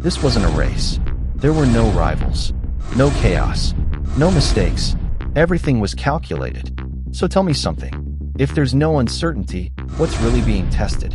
This wasn't a race. There were no rivals, no chaos, no mistakes. Everything was calculated. So tell me something. If there's no uncertainty, what's really being tested?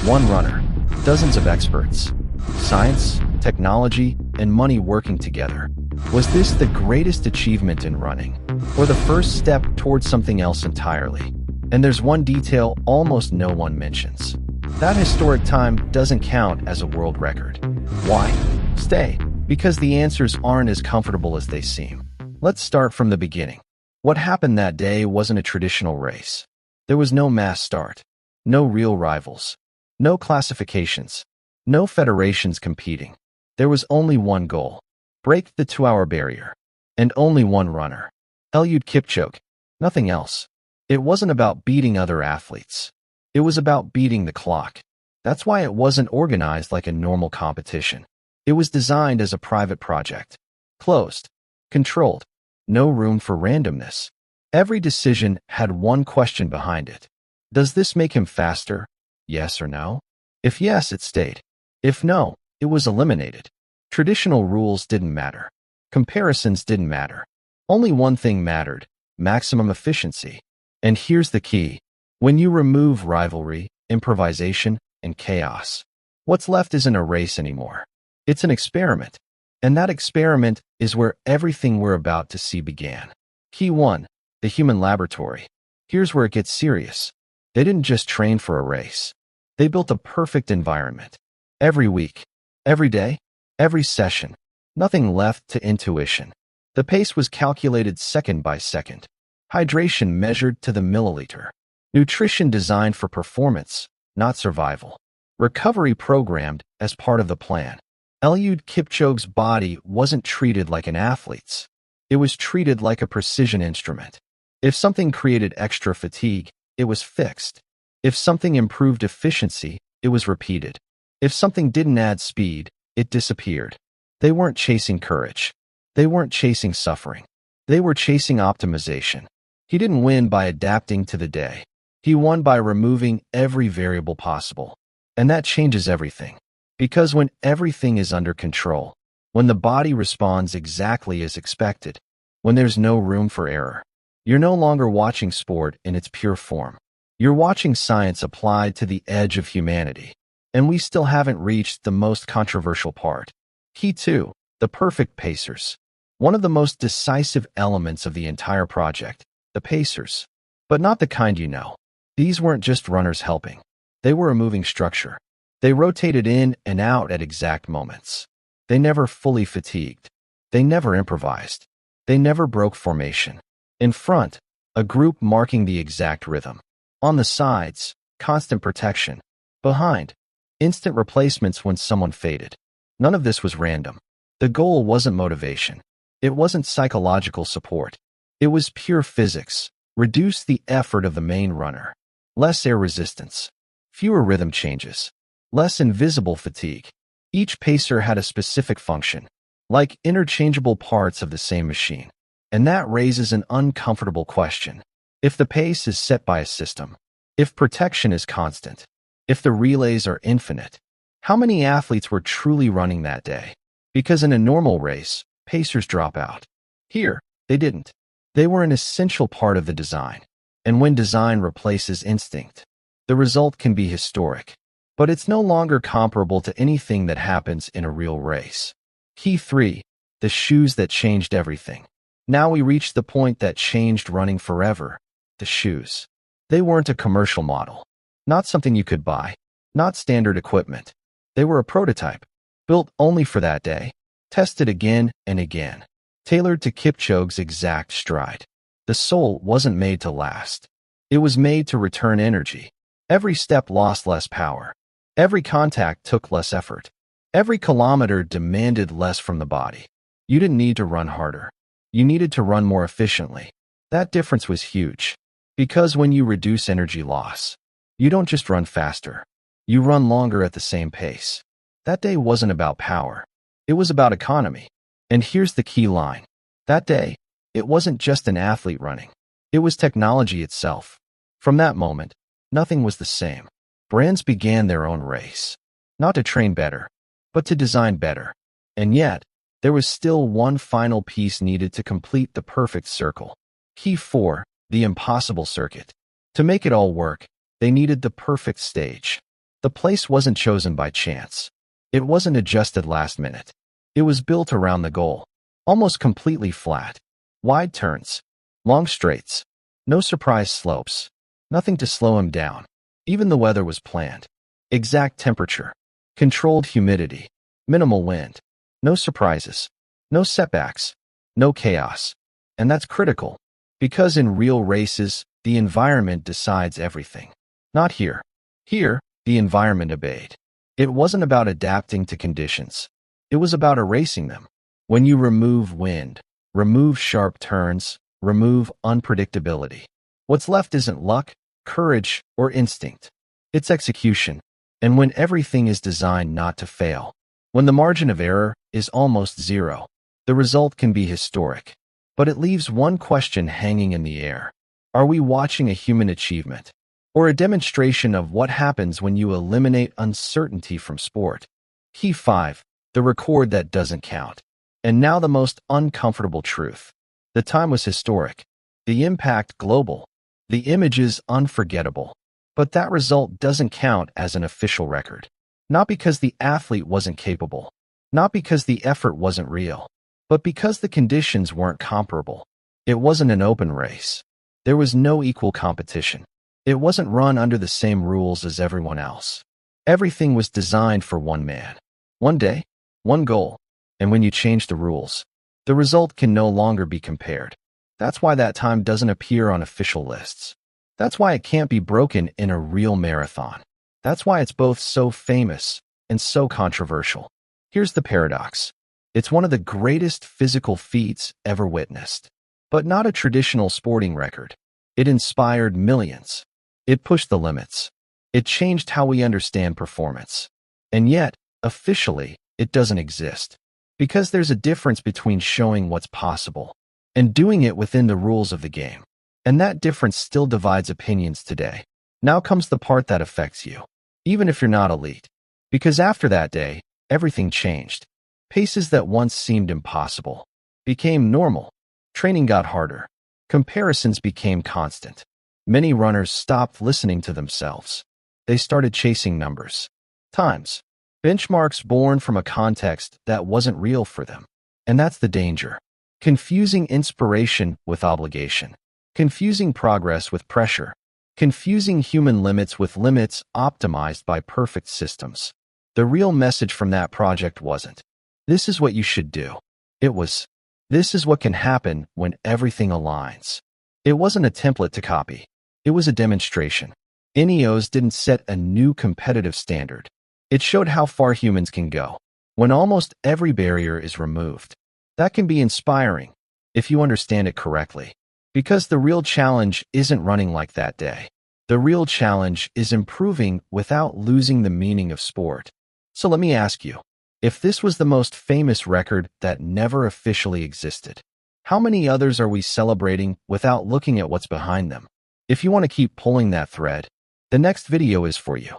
One runner, dozens of experts, science, technology, and money working together. Was this the greatest achievement in running, or the first step towards something else entirely? And there's one detail almost no one mentions. That historic time doesn't count as a world record. Why? Stay. Because the answers aren't as comfortable as they seem. Let's start from the beginning. What happened that day wasn't a traditional race. There was no mass start, no real rivals, no classifications, no federations competing. There was only one goal: break the 2-hour barrier. And only one runner: Eliud Kipchoge. Nothing else. It wasn't about beating other athletes. It was about beating the clock. That's why it wasn't organized like a normal competition. It was designed as a private project. Closed. Controlled. No room for randomness. Every decision had one question behind it. Does this make him faster? Yes or no? If yes, it stayed. If no, it was eliminated. Traditional rules didn't matter. Comparisons didn't matter. Only one thing mattered: maximum efficiency. And here's the key. When you remove rivalry, improvisation, and chaos, what's left isn't a race anymore. It's an experiment. And that experiment is where everything we're about to see began. Key 1. The human laboratory. Here's where it gets serious. They didn't just train for a race. They built a perfect environment. Every week, every day, every session, nothing left to intuition. The pace was calculated second by second. Hydration measured to the milliliter. Nutrition designed for performance, not survival. Recovery programmed as part of the plan. Eliud Kipchoge's body wasn't treated like an athlete's. It was treated like a precision instrument. If something created extra fatigue, it was fixed. If something improved efficiency, it was repeated. If something didn't add speed, it disappeared. They weren't chasing courage. They weren't chasing suffering. They were chasing optimization. He didn't win by adapting to the day. He won by removing every variable possible. And that changes everything. Because when everything is under control, when the body responds exactly as expected, when there's no room for error, you're no longer watching sport in its pure form. You're watching science applied to the edge of humanity. And we still haven't reached the most controversial part. Key 2. The perfect pacers. One of the most decisive elements of the entire project, the pacers. But not the kind you know. These weren't just runners helping. They were a moving structure. They rotated in and out at exact moments. They never fully fatigued. They never improvised. They never broke formation. In front, a group marking the exact rhythm. On the sides, constant protection. Behind, instant replacements when someone faded. None of this was random. The goal wasn't motivation. It wasn't psychological support. It was pure physics. Reduce the effort of the main runner. Less air resistance. Fewer rhythm changes. Less invisible fatigue. Each pacer had a specific function, like interchangeable parts of the same machine. And that raises an uncomfortable question. If the pace is set by a system, if protection is constant, if the relays are infinite, how many athletes were truly running that day? Because in a normal race, pacers drop out. Here, they didn't. They were an essential part of the design. And when design replaces instinct, the result can be historic. But it's no longer comparable to anything that happens in a real race. Key 3. The shoes that changed everything. Now we reach the point that changed running forever. The shoes. They weren't a commercial model. Not something you could buy. Not standard equipment. They were a prototype. Built only for that day. Tested again and again. Tailored to Kipchoge's exact stride. The sole wasn't made to last. It was made to return energy. Every step lost less power. Every contact took less effort. Every kilometer demanded less from the body. You didn't need to run harder. You needed to run more efficiently. That difference was huge. Because when you reduce energy loss, you don't just run faster. You run longer at the same pace. That day wasn't about power. It was about economy. And here's the key line. That day, it wasn't just an athlete running. It was technology itself. From that moment, nothing was the same. Brands began their own race. Not to train better, but to design better. And yet, there was still one final piece needed to complete the perfect circle. Key 4, the impossible circuit. To make it all work, they needed the perfect stage. The place wasn't chosen by chance. It wasn't adjusted last minute. It was built around the goal, almost completely flat. Wide turns, long straights, no surprise slopes, nothing to slow him down. Even the weather was planned. Exact temperature, controlled humidity, minimal wind. No surprises, no setbacks, no chaos. And that's critical, because in real races, the environment decides everything. Not here. Here, the environment obeyed. It wasn't about adapting to conditions. It was about erasing them. When you remove wind, remove sharp turns, remove unpredictability, what's left isn't luck, courage, or instinct. It's execution. And when everything is designed not to fail, when the margin of error is almost zero, the result can be historic. But it leaves one question hanging in the air. Are we watching a human achievement, or a demonstration of what happens when you eliminate uncertainty from sport? Key 5, the record that doesn't count. And now the most uncomfortable truth. The time was historic, the impact global, the images unforgettable. But that result doesn't count as an official record. Not because the athlete wasn't capable, not because the effort wasn't real, but because the conditions weren't comparable. It wasn't an open race. There was no equal competition. It wasn't run under the same rules as everyone else. Everything was designed for one man, one day, one goal. And when you change the rules, the result can no longer be compared. That's why that time doesn't appear on official lists. That's why it can't be broken in a real marathon. That's why it's both so famous and so controversial. Here's the paradox. It's one of the greatest physical feats ever witnessed, but not a traditional sporting record. It inspired millions. It pushed the limits. It changed how we understand performance. And yet, officially, it doesn't exist. Because there's a difference between showing what's possible and doing it within the rules of the game. And that difference still divides opinions today. Now comes the part that affects you, even if you're not elite. Because after that day, everything changed. Paces that once seemed impossible became normal. Training got harder. Comparisons became constant. Many runners stopped listening to themselves. They started chasing numbers, times, benchmarks born from a context that wasn't real for them. And that's the danger. Confusing inspiration with obligation. Confusing progress with pressure. Confusing human limits with limits optimized by perfect systems. The real message from that project wasn't, "This is what you should do." It was, "This is what can happen when everything aligns." It wasn't a template to copy. It was a demonstration. INEOS didn't set a new competitive standard. It showed how far humans can go when almost every barrier is removed. That can be inspiring if you understand it correctly. Because the real challenge isn't running like that day. The real challenge is improving without losing the meaning of sport. So let me ask you, if this was the most famous record that never officially existed, how many others are we celebrating without looking at what's behind them? If you want to keep pulling that thread, the next video is for you.